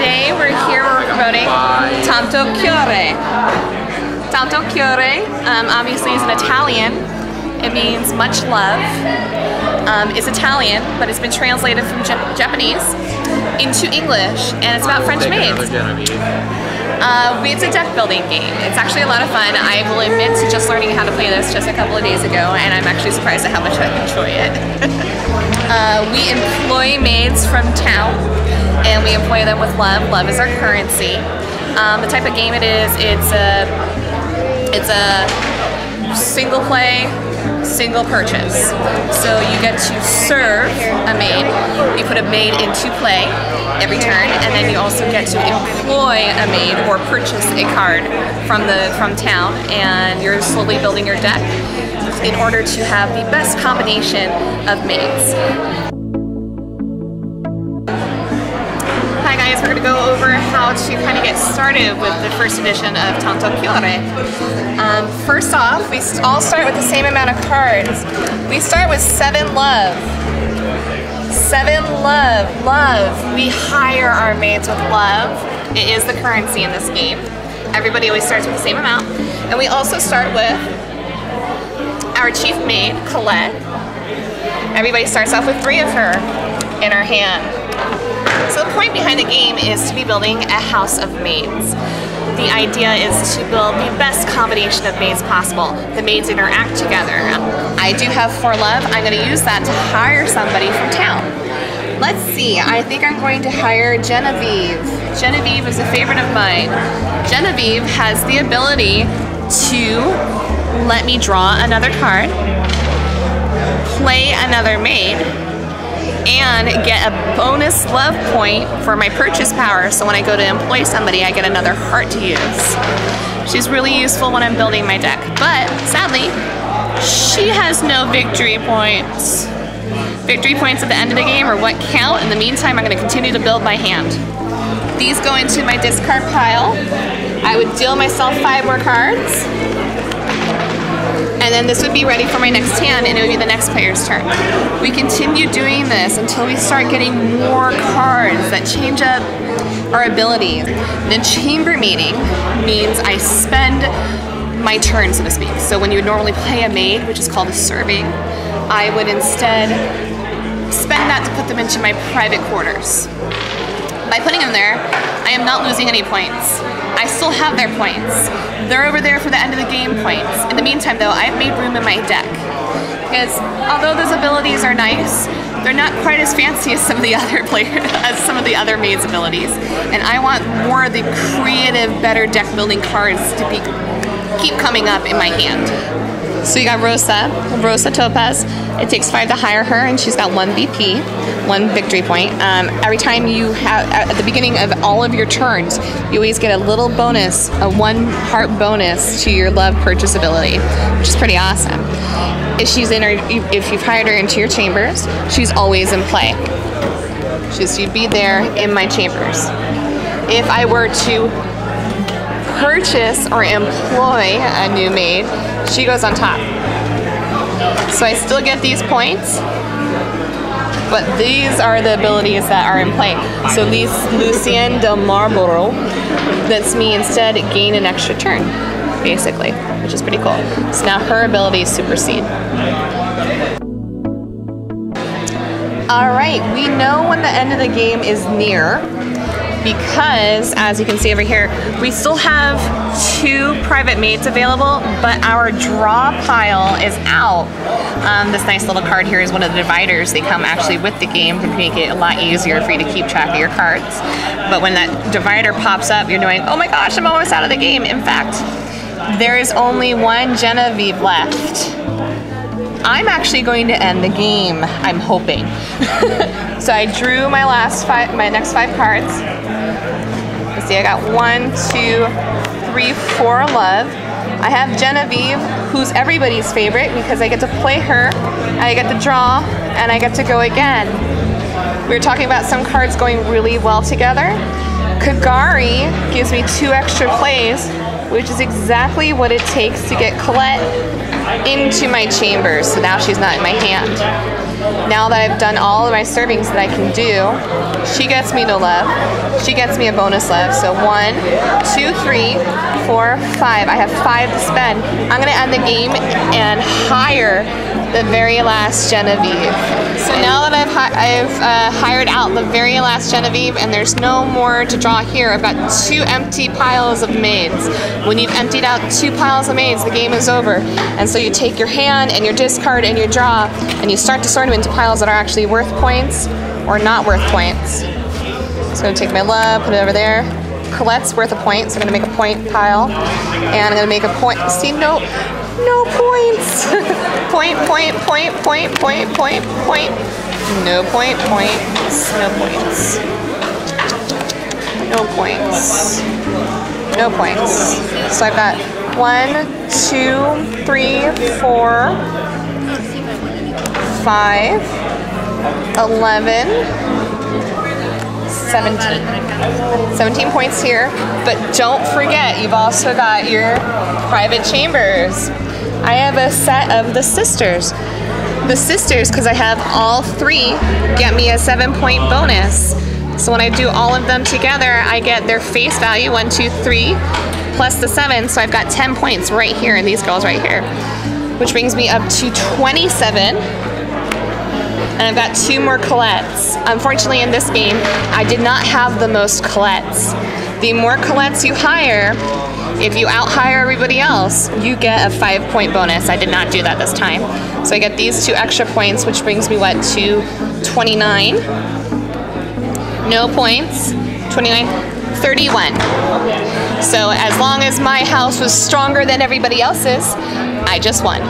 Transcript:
today we're here, we're promoting Tanto Cuore. Tanto Cuore obviously is an Italian. It means much love. It's Italian, but it's been translated from Japanese into English, and it's about French maids. It's a deck building game. It's actually a lot of fun. I will admit to just learning how to play this just a couple of days ago, and I'm actually surprised at how much I enjoy it. We employ maids from town, and we employ them with love. Love is our currency. The type of game it is, it's a single play, single purchase. So you get to serve a maid, you put a maid into play every turn, and then you also get to employ a maid or purchase a card from town, and you're slowly building your deck in order to have the best combination of maids. Hi guys, we're going to go over how to kind of get started with the first edition of Tanto Cuore. First off, we all start with the same amount of cards. We start with 7 love. 7 love, love. We hire our maids with love. It is the currency in this game. Everybody always starts with the same amount. And we also start with our chief maid, Colette. Everybody starts off with 3 of her in our hand. So the point behind the game is to be building a house of maids. The idea is to build the best combination of maids possible. The maids interact together. I do have 4 love. I'm going to use that to hire somebody from town. Let's see, I think I'm going to hire Genevieve. Genevieve is a favorite of mine. Genevieve has the ability to let me draw another card, play another maid, and get a bonus love point for my purchase power, so when I go to employ somebody, I get another heart to use. She's really useful when I'm building my deck, but sadly, she has no victory points. Victory points at the end of the game are what count. In the meantime, I'm going to continue to build my hand. These go into my discard pile. I would deal myself 5 more cards, and then this would be ready for my next hand, and it would be the next player's turn. We continue doing this until we start getting more cards that change up our abilities. The chamber meeting means I spend my turn, so to speak. So when you would normally play a maid, which is called a serving, I would instead spend that to put them into my private quarters. By putting them there, I am not losing any points. I still have their points. They're over there for the end of the game points. In the meantime though, I've made room in my deck. Because although those abilities are nice, they're not quite as fancy as some of the other maids' abilities. And I want more of the creative, better deck building cards to keep coming up in my hand. So you got Rosa Topaz. It takes 5 to hire her, and she's got 1 VP, 1 victory point. Every time you have, at the beginning of all of your turns, you always get a little bonus, a 1 heart bonus to your love purchase ability, which is pretty awesome. If you've hired her into your chambers, she's always in play. She'd be there in my chambers. If I were to purchase or employ a new maid, she goes on top. So I still get these points, but these are the abilities that are in play. So Lucien de Marlborough lets me instead gain an extra turn, basically, which is pretty cool. So now her abilities supersede. Alright, we know when the end of the game is near, because, as you can see over here, we still have 2 private maids available, but our draw pile is out. This nice little card here is one of the dividers. They come actually with the game to make it a lot easier for you to keep track of your cards. But when that divider pops up, you're knowing, oh my gosh, I'm almost out of the game. In fact, there is only 1 Genevieve left. I'm actually going to end the game, I'm hoping. So I drew my next 5 cards. Let's see, I got 1, 2, 3, 4 love. I have Genevieve, who's everybody's favorite because I get to play her, I get to draw, and I get to go again. We were talking about some cards going really well together. Kagari gives me 2 extra plays, which is exactly what it takes to get Colette into my chambers. So now she's not in my hand. Now that I've done all of my servings that I can do, she gets me no love. She gets me a bonus love. So 1, 2, 3, 4, 5. I have 5 to spend. I'm gonna end the game and hire the very last Genevieve. So now that I've hired out the very last Genevieve and there's no more to draw here, I've got 2 empty piles of maids. When you've emptied out 2 piles of maids, the game is over. And so you take your hand and your discard and your draw and you start to sort them into piles that are actually worth points or not worth points. So I'm gonna take my love, put it over there. Colette's worth a point, so I'm gonna make a point pile. And I'm gonna make a point, see, no points. Point. No points. No points. No points. No points. So I've got 1, 2, 3, 4, 5, 11, 17. 17 points here, but don't forget, you've also got your private chambers. I have a set of the sisters. The sisters, because I have all 3, get me a 7-point bonus. So when I do all of them together, I get their face value, 1, 2, 3, plus the 7, so I've got 10 points right here in these girls right here, which brings me up to 27. And I've got 2 more Colettes. Unfortunately, in this game, I did not have the most Colettes. The more Colettes you hire, if you out-hire everybody else, you get a 5-point bonus. I did not do that this time. So I get these 2 extra points, which brings me, what, to 29. No points. 29, 31. So as long as my house was stronger than everybody else's, I just won.